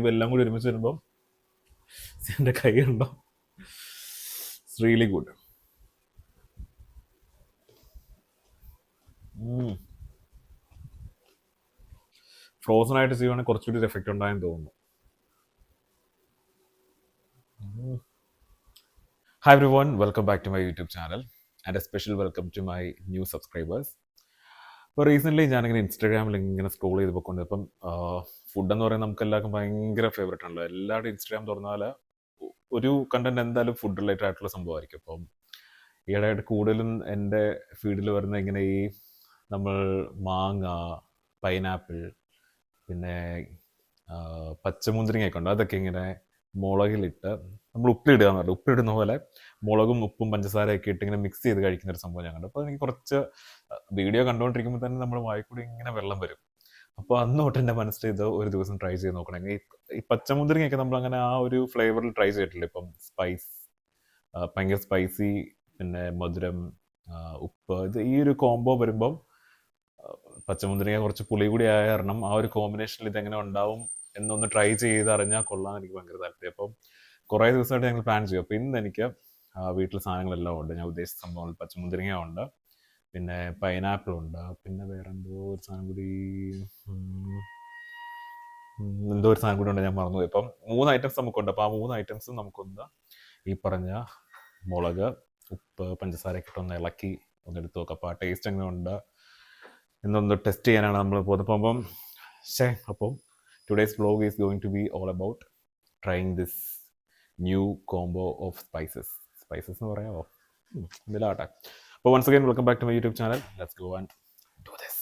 ഇതെല്ലാം കൂടി ഒരുമിച്ച് വരുമ്പോൾ എൻ്റെ കൈ ഉണ്ടോ ഇറ്റ്സ് റിയലി ഗുഡ്. ഫ്രോസൺ ആയിട്ട് ചെയ്യുവാണെങ്കിൽ കുറച്ചുകൂടി ഒരു എഫക്റ്റ് ഉണ്ടായെന്ന് തോന്നുന്നു. Hi everyone, welcome back to my YouTube channel and a special welcome to my new subscribers. അപ്പോൾ റീസെൻ്റ്ലി ഞാനിങ്ങനെ ഇൻസ്റ്റാഗ്രാമിൽ ഇങ്ങനെ സ്ക്രോൾ ചെയ്ത് പോയിക്കൊണ്ട് ഇപ്പം ഫുഡെന്ന് പറയുന്നത് നമുക്ക് എല്ലാവർക്കും ഭയങ്കര ഫേവറേറ്റ് ആണല്ലോ. എല്ലാവരുടെയും ഇൻസ്റ്റാഗ്രാം തുറന്നാൽ ഒരു കണ്ടന്റ് എന്തായാലും ഫുഡ് റിലേറ്റഡ് ആയിട്ടുള്ള സംഭവമായിരിക്കും. അപ്പം ഈയിടെയായിട്ട് കൂടുതലും എൻ്റെ ഫീഡിൽ വരുന്ന ഇങ്ങനെ ഈ നമ്മൾ മാങ്ങ, പൈനാപ്പിൾ, പിന്നെ പച്ചമുന്തിരിങ്ങയൊക്കെ ഉണ്ട്. അതൊക്കെ ഇങ്ങനെ മുളകിലിട്ട് നമ്മൾ ഉപ്പിലിടുക എന്ന് പറഞ്ഞു, ഉപ്പിലിടുന്ന പോലെ മുളകും ഉപ്പും പഞ്ചസാരയൊക്കെ ഇട്ട് ഇങ്ങനെ മിക്സ് ചെയ്ത് കഴിക്കുന്ന ഒരു സംഭവം ഞാൻ കണ്ടു. അപ്പോൾ എനിക്ക് കുറച്ച് വീഡിയോ കണ്ടുകൊണ്ടിരിക്കുമ്പോൾ തന്നെ നമ്മുടെ വായിക്കൂടി ഇങ്ങനെ വെള്ളം വരും. അപ്പോൾ അന്ന് തൊട്ട് എൻ്റെ മനസ്സിൽ ഇത് ഒരു ദിവസം ട്രൈ ചെയ്ത് നോക്കണം. ഈ പച്ചമുന്തിരിങ്ങയൊക്കെ നമ്മൾ അങ്ങനെ ആ ഒരു ഫ്ലേവറിൽ ട്രൈ ചെയ്തിട്ടില്ല. ഇപ്പം ഭയങ്കര സ്പൈസി, പിന്നെ മധുരം, ഉപ്പ്, ഇത് ഈ ഒരു കോംബോ വരുമ്പം പച്ചമുന്തിരിങ്ങ കുറച്ച് പുളി കൂടി ആയ കാരണം ആ ഒരു കോമ്പിനേഷനിൽ ഇതെങ്ങനെ ഉണ്ടാവും എന്നൊന്ന് ട്രൈ ചെയ്ത് അറിഞ്ഞാൽ കൊള്ളാൻ എനിക്ക് ഭയങ്കര താല്പര്യം. അപ്പം കുറേ ദിവസമായിട്ട് ഞങ്ങൾ പ്ലാൻ ചെയ്യും. അപ്പോൾ ഇന്ന് എനിക്ക് വീട്ടിൽ സാധനങ്ങളെല്ലാം ഉണ്ട്. ഞാൻ ഉദ്ദേശിച്ച സംഭവങ്ങൾ പച്ചമുന്തിരിങ്ങ ഉണ്ട്, പിന്നെ പൈനാപ്പിൾ ഉണ്ട്, പിന്നെ വേറെ എന്തോ ഒരു സാധനം കൂടി ഉണ്ട്, ഞാൻ മറന്നുപോയി. ഇപ്പം 3 ഐറ്റംസ് നമുക്കുണ്ട്. അപ്പോൾ ആ 3 ഐറ്റംസും നമുക്കൊന്ന് ഈ പറഞ്ഞ മുളക്, ഉപ്പ്, പഞ്ചസാരയൊക്കെ ഇട്ടൊന്ന് ഇളക്കി ഒന്ന് എടുത്ത് നോക്കാം. അപ്പോൾ ആ ടേസ്റ്റ് എങ്ങനെ ഉണ്ട് എന്നൊന്ന് ടെസ്റ്റ് ചെയ്യാനാണ് നമ്മൾ പോകുന്നത്. അപ്പം today's vlog is going to be all about trying this new combo of spices എന്ന് പറയാമോ, ഇതിലാട്ടെ. അപ്പോൾ once again welcome back to my YouTube channel. Let's go and do this.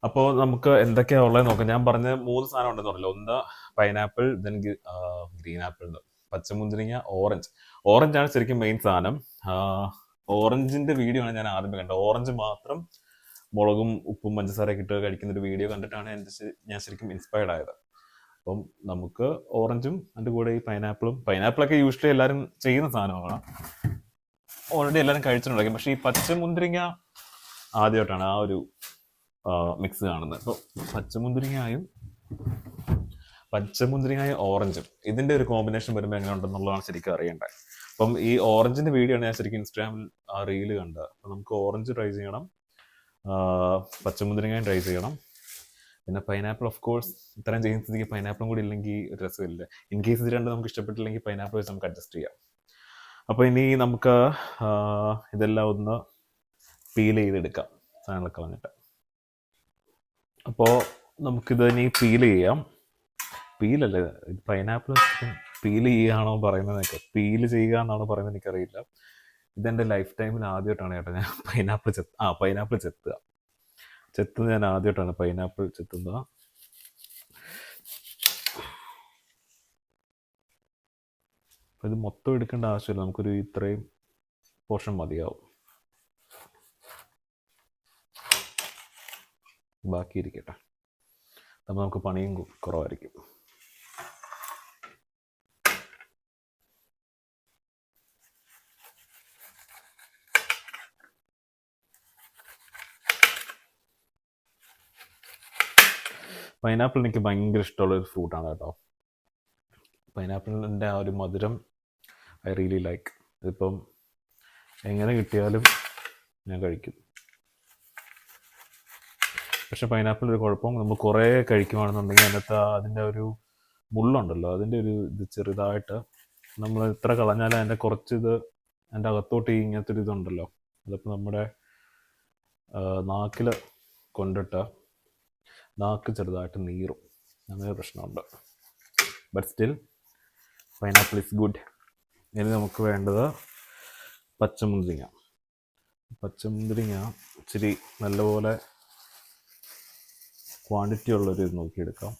അപ്പോൾ നമുക്ക് എന്തൊക്കെയാണ് ഉള്ളത് നോക്കാം. ഞാൻ പറഞ്ഞ 3 സാധനം ഉണ്ടെന്ന് പറഞ്ഞല്ലോ. ഒന്ന് പൈനാപ്പിൾ, ദെൻ ഗ്രീൻ ആപ്പിൾ, പച്ചമുന്തിരിങ്ങ, ഓറഞ്ചാണ് ശരിക്കും മെയിൻ സാധനം. ഓറഞ്ചിൻ്റെ വീഡിയോ ആണ് ഞാൻ ആദ്യമേ കണ്ടത്. ഓറഞ്ച് മാത്രം മുളകും ഉപ്പും പഞ്ചസാരയൊക്കെ ഇട്ട് കഴിക്കുന്ന ഒരു വീഡിയോ കണ്ടിട്ടാണ് ഞാൻ ശരിക്കും ഇൻസ്പയർഡ് ആയത്. അപ്പം നമുക്ക് ഓറഞ്ചും അതിൻ്റെ കൂടെ ഈ പൈനാപ്പിളൊക്കെ യൂഷ്വലി എല്ലാവരും ചെയ്യുന്ന സാധനമാണ്, ഓൾറെഡി എല്ലാവരും കഴിച്ചിട്ടുണ്ടായിരിക്കും. പക്ഷേ ഈ പച്ചമുന്തിരിങ്ങ ആദ്യമായിട്ടാണ് ആ ഒരു മിക്സ് കാണുന്നത്. അപ്പോൾ പച്ചമുന്തിരിങ്ങയും ഓറഞ്ചും ഇതിൻ്റെ ഒരു കോമ്പിനേഷൻ വരുമ്പോൾ എങ്ങനെ ഉണ്ടെന്നുള്ളതാണ് ശരിക്കും അറിയേണ്ടത്. അപ്പം ഈ ഓറഞ്ചിൻ്റെ വീഡിയോ ആണ് ഞാൻ ശരിക്കും ഇൻസ്റ്റാഗ്രാമിൽ ആ റീല് കണ്ടത്. അപ്പം നമുക്ക് ഓറഞ്ച് ട്രൈ ചെയ്യണം, പച്ചമുന്തിരിങ്ങയും ട്രൈ ചെയ്യണം, പിന്നെ പൈനാപ്പിൾ ഓഫ് കോഴ്സ്. ഇത്രയും ചെയ്യുന്ന സ്ഥിതിക്ക് പൈനാപ്പിളും കൂടി ഇല്ലെങ്കിൽ ഒരു രസമില്ല. ഇൻ കേസ് ഇത് രണ്ട് നമുക്ക് ഇഷ്ടപ്പെട്ടില്ലെങ്കിൽ പൈനാപ്പിൾ വെച്ച് നമുക്ക് അഡ്ജസ്റ്റ് ചെയ്യാം. അപ്പോൾ ഇനി നമുക്ക് ഇതെല്ലാം ഒന്ന് പീൽ ചെയ്തെടുക്കാം, സാധനങ്ങളൊക്കെ കളഞ്ഞിട്ട്. അപ്പോൾ നമുക്കിത് ഇനി പീൽ ചെയ്യാം. പീലല്ലേ, പൈനാപ്പിൾ പീൽ ചെയ്യുകയാണോ പറയുന്നതൊക്കെ, പീൽ ചെയ്യുക എന്നാണോ പറയുന്നത് എനിക്കറിയില്ല. ഇതെൻ്റെ ലൈഫ് ടൈമിൽ ആദ്യമായിട്ടാണ് കേട്ടോ ഞാൻ പൈനാപ്പിൾ ചെത്തുന്നത് ഞാൻ ആദ്യമായിട്ടാണ് പൈനാപ്പിൾ ചെത്തുന്നത്. അപ്പോൾ ഇത് മൊത്തം എടുക്കേണ്ട ആവശ്യമില്ല, നമുക്കൊരു ഇത്രയും പോർഷൻ മതിയാവും. ബാക്കി ഇരിക്കട്ടെ, അപ്പോൾ നമുക്ക് പണിയും കുറവായിരിക്കും. പൈനാപ്പിൾ എനിക്ക് ഭയങ്കര ഇഷ്ടമുള്ളൊരു ഫ്രൂട്ടാണ് കേട്ടോ. പൈനാപ്പിളിൻ്റെ ആ ഒരു മധുരം ഐ റിയലി ലൈക്ക്. ഇതിപ്പം എങ്ങനെ കിട്ടിയാലും ഞാൻ കഴിക്കും. പക്ഷെ പൈനാപ്പിൾ ഒരു കുഴപ്പം, നമ്മൾ കുറേ കഴിക്കുവാണെന്നുണ്ടെങ്കിൽ അതിൻ്റെ ഒരു മുള്ളുണ്ടല്ലോ, അതിൻ്റെ ഒരു ഇത് ചെറുതായിട്ട് നമ്മൾ എത്ര കളഞ്ഞാലും അതിൻ്റെ കുറച്ചിത് അതിൻ്റെ അകത്തോട്ട് ഇങ്ങനത്തെ ഒരു ഇതുണ്ടല്ലോ, അതിപ്പോൾ നമ്മുടെ നാക്കിൽ കൊണ്ടിട്ട് നാക്ക് ചെറുതായിട്ട് നീറും, അങ്ങനെ പ്രശ്നമുണ്ട്. But still pineapple is good. ഇനി നമുക്ക് വേണ്ടത് പച്ചമുന്തിരിങ്ങ ഇച്ചിരി നല്ലപോലെ ക്വാണ്ടിറ്റി ഉള്ളൊരു ഇത് നോക്കിയെടുക്കാം.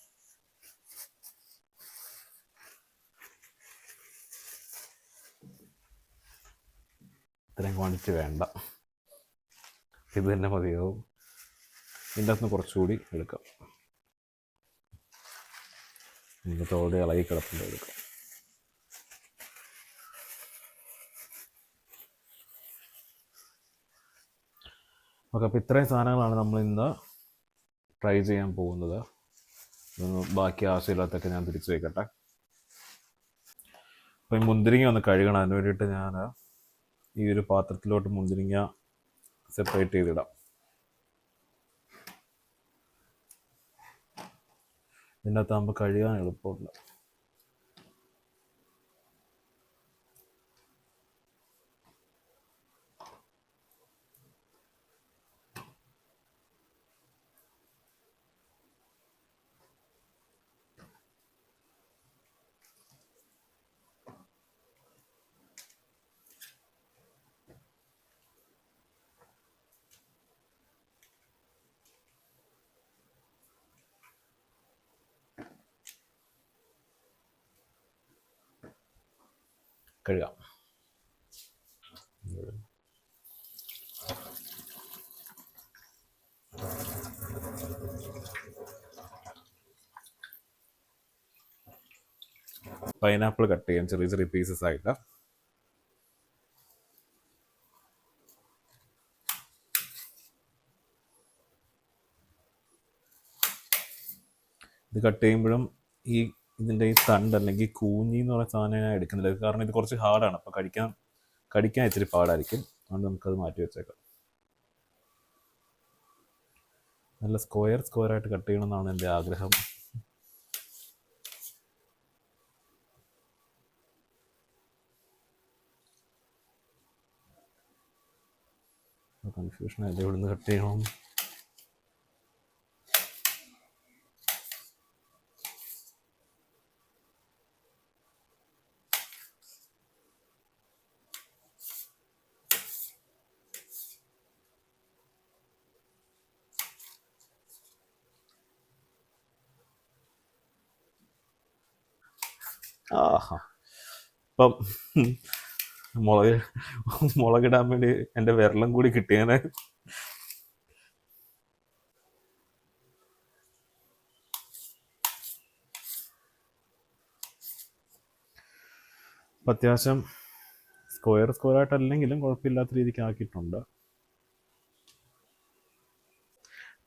ഇത്രയും ക്വാണ്ടിറ്റി വേണ്ട, ഇത് തന്നെ മതിയാവും. ഇതിൻ്റെ അകത്ത് കുറച്ചുകൂടി എടുക്കാം, ഇന്നത്തോടെ ഇളകി കിടപ്പുണ്ട് എടുക്കാം. ഓക്കെ, അപ്പോൾ ഇത്രയും സാധനങ്ങളാണ് നമ്മൾ ഇന്ന് ട്രൈ ചെയ്യാൻ പോകുന്നത്. ബാക്കി ആവശ്യമില്ലാത്തൊക്കെ ഞാൻ തിരിച്ചു വയ്ക്കട്ടെ. അപ്പം ഈ മുന്തിരിങ്ങ ഒന്ന് കഴുകണം. അതിന് വേണ്ടിയിട്ട് ഞാൻ ഈ ഒരു പാത്രത്തിലോട്ട് മുന്തിരിങ്ങ സെപ്പറേറ്റ് ചെയ്തിടാം. ഇതിൻ്റെ അകത്താകുമ്പോൾ കഴുകാൻ എളുപ്പമുണ്ട്. കഴുകാം. പൈനാപ്പിൾ കട്ട് ചെയ്യാം ചെറിയ ചെറിയ പീസസ് ആയിട്ട്. ഇത് കട്ട് ചെയ്യുമ്പോഴും ഇതിൻ്റെ ഈ തണ്ട് അല്ലെങ്കിൽ കൂഞ്ഞി എന്ന് പറയുന്ന സാധനം ഞാൻ എടുക്കുന്നില്ല. കാരണം ഇത് കുറച്ച് ഹാർഡാണ്. അപ്പോൾ കടിക്കാൻ ഇച്ചിരി പാടായിരിക്കും. അതുകൊണ്ട് നമുക്കത് മാറ്റി വെച്ചേക്കാം. നല്ല സ്ക്വയറായിട്ട് കട്ട് ചെയ്യണമെന്നാണ് എൻ്റെ ആഗ്രഹം. കൺഫ്യൂഷനായിട്ട് ഇവിടെ നിന്ന് കട്ട് ചെയ്യണം. ആഹാ, ഇപ്പം മുളകിടാൻ വേണ്ടി എൻ്റെ വിരളം കൂടി കിട്ടിയാന്. അത്യാവശ്യം സ്ക്വയറായിട്ടല്ലെങ്കിലും കുഴപ്പമില്ലാത്ത രീതിക്ക് ആക്കിയിട്ടുണ്ട്.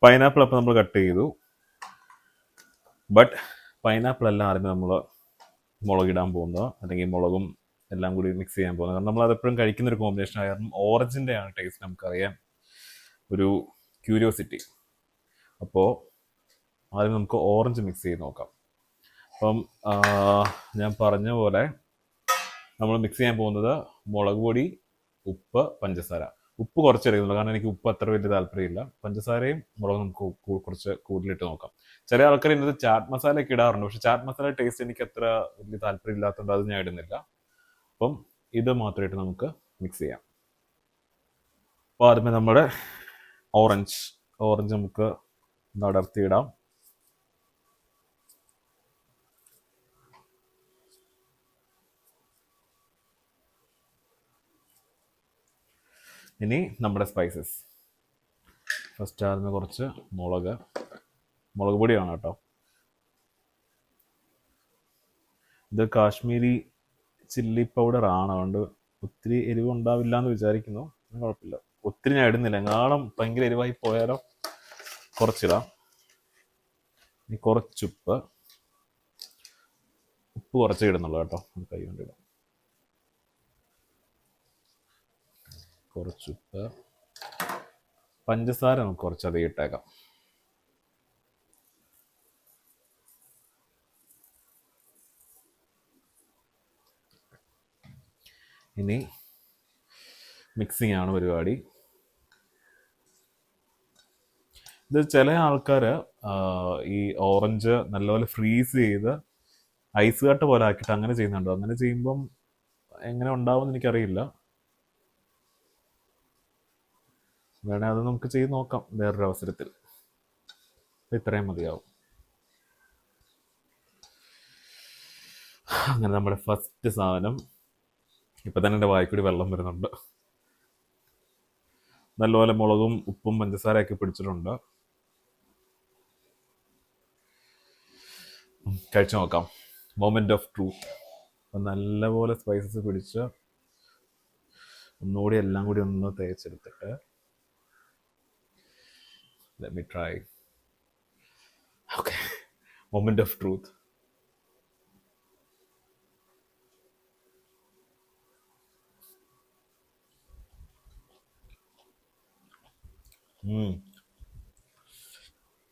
പൈനാപ്പിൾ അപ്പം നമ്മൾ കട്ട് ചെയ്തു. ബട്ട് പൈനാപ്പിൾ എല്ലാം ആദ്യമേ നമ്മൾ മുളകിടാൻ പോകുന്നത്, അല്ലെങ്കിൽ മുളകും എല്ലാം കൂടി മിക്സ് ചെയ്യാൻ പോകുന്നത്. കാരണം നമ്മൾ അതെപ്പോഴും കഴിക്കുന്ന ഒരു കോമ്പിനേഷൻ ആയ കാരണം ഓറഞ്ചിൻ്റെ ആണ് ടേസ്റ്റ് നമുക്കറിയാം, ഒരു ക്യൂരിയോസിറ്റി. അപ്പോൾ ആദ്യം നമുക്ക് ഓറഞ്ച് മിക്സ് ചെയ്ത് നോക്കാം. അപ്പം ഞാൻ പറഞ്ഞ പോലെ നമ്മൾ മിക്സ് ചെയ്യാൻ പോകുന്നത് മുളക് പൊടി, ഉപ്പ്, പഞ്ചസാര. ഉപ്പ് കുറച്ച് എടുക്കുന്നുള്ളൂ, കാരണം എനിക്ക് ഉപ്പ് അത്ര വലിയ താല്പര്യമില്ല. പഞ്ചസാരയും മുളകും നമുക്ക് കുറച്ച് കൂടുതലിട്ട് നോക്കാം. ചില ആൾക്കാർ ഇന്നത് ചാറ്റ് മസാല ഒക്കെ ഇടാറുണ്ട്, പക്ഷെ ചാറ്റ് മസാല ടേസ്റ്റ് എനിക്ക് അത്ര വലിയ താല്പര്യം ഇല്ലാത്തതുകൊണ്ട് അത് ഞാൻ ഇടുന്നില്ല. അപ്പം ഇത് മാത്രമായിട്ട് നമുക്ക് മിക്സ് ചെയ്യാം. അപ്പോൾ ആദ്യമേ നമ്മുടെ ഓറഞ്ച് നമുക്ക് അടർത്തിയിടാം. ഇനി നമ്മുടെ സ്പൈസസ്. ഫസ്റ്റ് ആദ്യമേ കുറച്ച് മുളക് പൊടിയാണ് കേട്ടോ. ഇത് കാശ്മീരി ചില്ലി പൗഡർ ആണ്, അതുകൊണ്ട് ഒത്തിരി എരിവ് ഉണ്ടാവില്ല എന്ന് വിചാരിക്കുന്നു. കുഴപ്പമില്ല, ഒത്തിരി ഞാൻ ഇടുന്നില്ല, കാരണം ഭയങ്കര എരിവായി പോയാലോ. കുറച്ചിടാം. ഇനി കുറച്ചുപ്പ് കുറച്ചേ ഇടുന്നുള്ളൂ കേട്ടോ, കൈ കൊണ്ടിടാം. കുറച്ചുപ്പ്. പഞ്ചസാര നമുക്ക് കുറച്ചധികം ഇട്ടേക്കാം. ഇനി മിക്സിംഗ് ആണ് പരിപാടി. ഇത് ചില ആൾക്കാർ ഈ ഓറഞ്ച് നല്ലപോലെ ഫ്രീസ് ചെയ്ത് ഐസ് കട്ട് പോലെ ആക്കിയിട്ട് അങ്ങനെ ചെയ്യുന്നുണ്ടോ. അങ്ങനെ ചെയ്യുമ്പം എങ്ങനെ ഉണ്ടാവുമെന്ന് എനിക്കറിയില്ല. വേണേ അത് നമുക്ക് ചെയ്ത് നോക്കാം വേറൊരു അവസരത്തിൽ. ഇത്രയും മതിയാവും. അങ്ങനെ നമ്മുടെ ഫസ്റ്റ് സാധനം. ഇപ്പം തന്നെ എൻ്റെ വായിക്കൂടി വെള്ളം വരുന്നുണ്ട്. നല്ലപോലെ മുളകും ഉപ്പും പഞ്ചസാരയൊക്കെ പിടിച്ചിട്ടുണ്ട്. കഴിച്ചു നോക്കാം. Moment of truth. അപ്പം നല്ലപോലെ സ്പൈസസ് പിടിച്ച് ഒന്നുകൂടി എല്ലാം കൂടി ഒന്ന് തേച്ചെടുത്തിട്ട് let me try. Okay, moment of truth.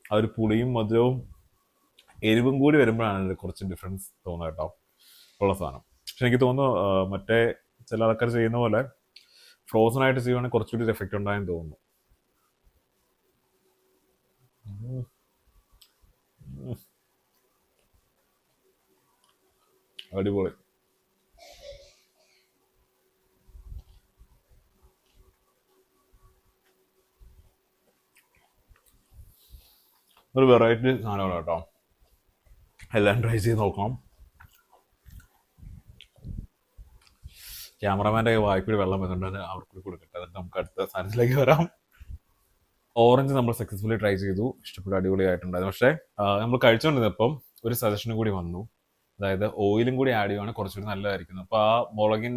ആ ഒരു പുളിയും മധുരവും എരിവും കൂടി വരുമ്പോഴാണ് കുറച്ച് ഡിഫറൻസ് തോന്നുന്നത് കേട്ടോ ഉള്ള സാധനം. പക്ഷെ എനിക്ക് തോന്നുന്നു മറ്റേ ചില ആൾക്കാർ ചെയ്യുന്ന പോലെ ഫ്രോസൺ ആയിട്ട് ചെയ്യുവാണെങ്കിൽ കുറച്ചുകൂടി എഫക്റ്റ് ഉണ്ടായെന്ന് തോന്നുന്നു. അടിപൊളി. ഒരു വെറൈറ്റി സാധനമാണ് കേട്ടോ, എല്ലാം ട്രൈ ചെയ്ത് നോക്കണം. ക്യാമറമാൻ്റെ വായ്പയുടെ വെള്ളം വരുന്നുണ്ട്, അവർക്ക് കൊടുക്കട്ടെ, എന്നിട്ട് നമുക്ക് അടുത്ത സാധനത്തിലേക്ക് വരാം. ഓറഞ്ച് നമ്മൾ സക്സസ്ഫുള്ളി ട്രൈ ചെയ്തു, ഇഷ്ടപ്പെട്ട അടിപൊളിയായിട്ടുണ്ടായിരുന്നു. പക്ഷേ നമ്മൾ കഴിച്ചുകൊണ്ടിരുന്നപ്പം ഒരു സജഷനും കൂടി വന്നു, അതായത് ഓയിലും കൂടി ആഡ് ചെയ്യുവാണെങ്കിൽ കുറച്ചുകൂടി നല്ലതായിരിക്കും. അപ്പോൾ ആ മുളക്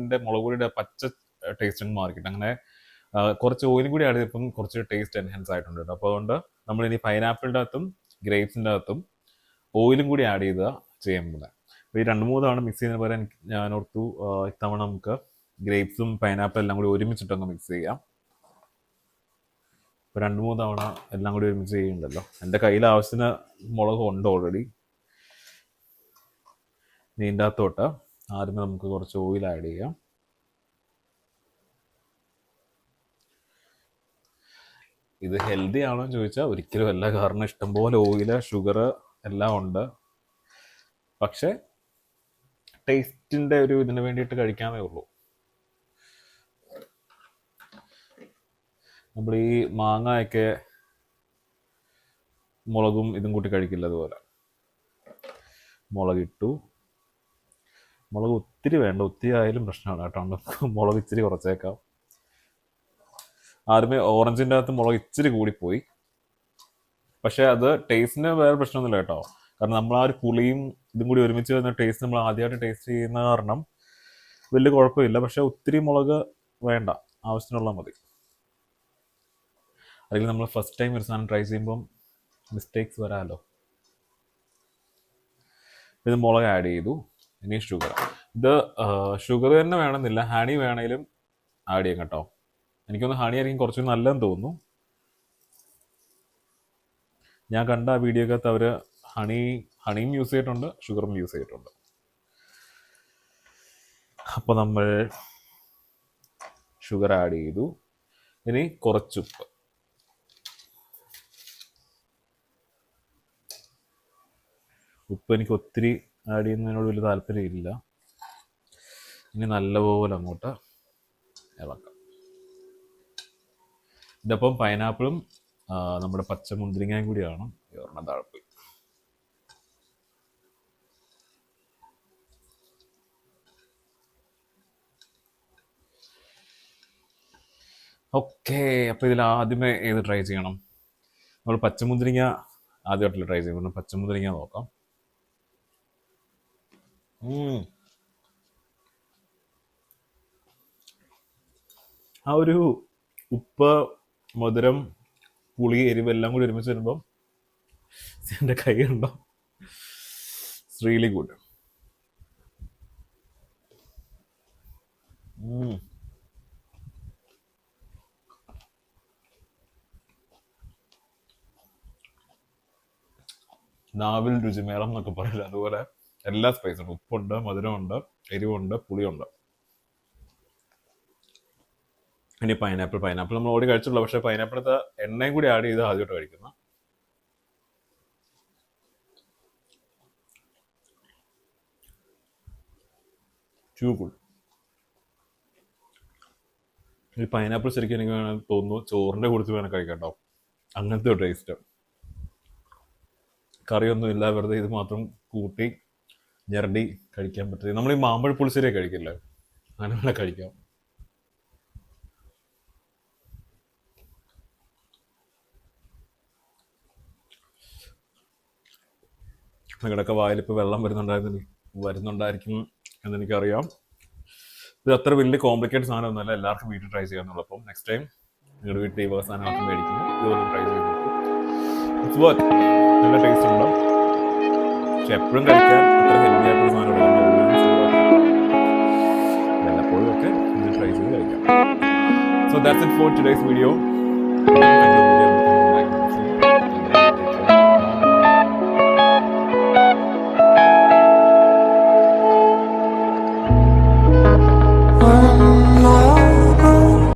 പൊടിയുടെ പച്ച ടേസ്റ്റ് അങ്ങ് മാറിക്കിട്ടും. അങ്ങനെ കുറച്ച് ഓയിലും കൂടി ആഡ് ചെയ്തപ്പം കുറച്ച് ടേസ്റ്റ് എൻഹാൻസ് ആയിട്ടുണ്ട് കേട്ടോ. അപ്പോൾ അതുകൊണ്ട് നമ്മളിനി പൈനാപ്പിളിൻ്റെ അകത്തും ഗ്രേപ്സിൻ്റെ അകത്തും ഓയിലും കൂടി ആഡ് ചെയ്ത് ചെയ്യുമ്പോൾ, അപ്പോൾ ഈ 2-3 തവണ മിക്സ് ചെയ്യുന്ന പോലെ ഞാൻ ഓർത്തു ഇത്തവണ നമുക്ക് ഗ്രേപ്സും പൈനാപ്പിൾ എല്ലാം കൂടി ഒരുമിച്ചിട്ടൊന്ന് മിക്സ് ചെയ്യാം. ഇപ്പോൾ 2-3 തവണ എല്ലാം കൂടി ഒരുമിച്ച് ചെയ്യുന്നുണ്ടല്ലോ. എൻ്റെ കയ്യിൽ ആവശ്യത്തിന് മുളക് ഉണ്ട് ഓൾറെഡി. ഇതിൻ്റെ അകത്തോട്ട് ആദ്യമേ നമുക്ക് കുറച്ച് ഓയിൽ ആഡ് ചെയ്യാം. ഇത് ഹെൽത്തി ആണോ എന്ന് ചോദിച്ചാൽ ഒരിക്കലും അല്ല, കാരണം ഇഷ്ടംപോലെ ഓയില് ഷുഗർ എല്ലാം ഉണ്ട്. പക്ഷെ ടേസ്റ്റിൻ്റെ ഒരു ഇതിന് വേണ്ടിയിട്ട് കഴിക്കാമേ ഉള്ളൂ. നമ്മൾ ഈ മാങ്ങയൊക്കെ മുളകും ഇതും കൂട്ടി കഴിക്കില്ല, അതുപോലെ മുളകിട്ടു. മുളക് ഒത്തിരി വേണ്ട, ഒത്തിരി ആയാലും പ്രശ്നമാണ് കേട്ടോ. മുളക് ഇച്ചിരി കുറച്ചേക്കാം. ആദ്യമേ ഓറഞ്ചിൻ്റെ അകത്ത് മുളക് ഇച്ചിരി കൂടിപ്പോയി, പക്ഷെ അത് ടേസ്റ്റിന് വേറെ പ്രശ്നമൊന്നുമില്ല കേട്ടോ. കാരണം നമ്മൾ ആ ഒരു പുളിയും ഇതും കൂടി ഒരുമിച്ച് വരുന്ന ടേസ്റ്റ് നമ്മൾ ആദ്യമായിട്ട് ടേസ്റ്റ് ചെയ്യുന്ന കാരണം വലിയ കുഴപ്പമില്ല. പക്ഷെ ഒത്തിരി മുളക് വേണ്ട, ആവശ്യത്തിനുള്ള മതി. അല്ലെങ്കിൽ നമ്മൾ ഫസ്റ്റ് ടൈം ഒരു സാധനം ട്രൈ ചെയ്യുമ്പം മിസ്റ്റേക്സ് വരാമല്ലോ. ഇത് മുളക് ആഡ് ചെയ്തു. ഇനി ഷുഗർ. ഇത് ഷുഗർ തന്നെ വേണമെന്നില്ല, ഹണി വേണമെങ്കിലും ആഡ് ചെയ്യാം കേട്ടോ. എനിക്കൊന്ന് ഹണി ആയിരിക്കും കുറച്ചുകൂടി നല്ലതെന്ന് തോന്നുന്നു. ഞാൻ കണ്ട ആ വീഡിയോക്കകത്ത് അവർ ഹണിയും യൂസ് ചെയ്തിട്ടുണ്ട്, ഷുഗറും യൂസ് ചെയ്തിട്ടുണ്ട്. അപ്പോൾ നമ്മൾ ഷുഗർ ആഡ് ചെയ്തു. ഇനി കുറച്ചുപ്പ്. ഉപ്പ് എനിക്ക് ഒത്തിരി ആഡ് ചെയ്യുന്നതിനോട് വലിയ താല്പര്യമില്ല. ഇനി നല്ലപോലെ അങ്ങോട്ട് ഇളക്കാം. ഇതപ്പം പൈനാപ്പിളും നമ്മുടെ പച്ചമുന്തിരിങ്ങയും കൂടിയാണ്. ഒരെണ്ണം താഴെപ്പോയി. ഓക്കെ, അപ്പോൾ ഇതിൽ ആദ്യമേ ഏത് ട്രൈ ചെയ്യണം? നമ്മൾ പച്ചമുന്തിരിങ്ങ ആദ്യമായിട്ടല്ല ട്രൈ ചെയ്യുന്നത്, പച്ചമുന്തിരിങ്ങ നോക്കാം. ആ ഒരു ഉപ്പ്, മധുരം, പുളി, എരിവ് എല്ലാം കൂടി ഒരുമിച്ച് വരുമ്പം എൻ്റെ കൈ ഉണ്ടോ, ഇറ്റ്സ് റിയലി ഗുഡ്. നാവിൽ രുചിമേളം എന്നൊക്കെ പറയില്ല, അതുപോലെ എല്ലാ സ്പൈസും, ഉപ്പുണ്ട്, മധുരമുണ്ട്, എരിവുണ്ട്, പുളിയുണ്ട്. ഇനി പൈനാപ്പിൾ നമ്മൾ ഓടി കഴിച്ചുള്ളൂ, പക്ഷെ പൈനാപ്പിളത്തെ എണ്ണയും കൂടി ആഡ് ചെയ്ത് ആദ്യമായിട്ട് കഴിക്കുന്ന. ഈ പൈനാപ്പിൾ ശരിക്കും എനിക്ക് വേണം തോന്നുന്നു ചോറിൻ്റെ കൂടെ വേണം കഴിക്കാട്ടോ, അങ്ങനത്തെ ഒരു ടേസ്റ്റ്. കറിയൊന്നും ഇല്ല, വെറുതെ ഇത് മാത്രം കൂട്ടി ഞെരടി കഴിക്കാൻ പറ്റില്ല. നമ്മൾ ഈ മാമ്പഴ പുളിശ്ശേരി കഴിക്കില്ലേ, അങ്ങനെ വേണം കഴിക്കാം. നിങ്ങളുടെയൊക്കെ വായിലിപ്പോൾ വെള്ളം വരുന്നുണ്ടായിരിക്കും എന്നെനിക്കറിയാം. ഇത് അത്ര വലിയ കോംപ്ലിക്കേറ്റഡ് സാധനമൊന്നുമല്ല, എല്ലാവർക്കും വീട്ടിൽ ട്രൈ ചെയ്യാമെന്നുള്ളൂ. അപ്പം നെക്സ്റ്റ് ടൈം നിങ്ങളുടെ വീട്ടിൽ ഈ വക സാധനങ്ങളൊക്കെ മേടിക്കുന്നു, ഇതുപോലെ ട്രൈ ചെയ്ത് നോക്കും. ഇറ്റ്സ് വർത്ത്, നല്ല ടേസ്റ്റ് ഉണ്ടാവും. പക്ഷെ എപ്പോഴും കഴിക്കാൻ അത്ര ഹെൽത്തി ആയിട്ടുള്ള സാധനം വല്ലപ്പോഴും ഒക്കെ ഇത് ട്രൈ ചെയ്ത് കഴിക്കാം. So that's it for today's video. One more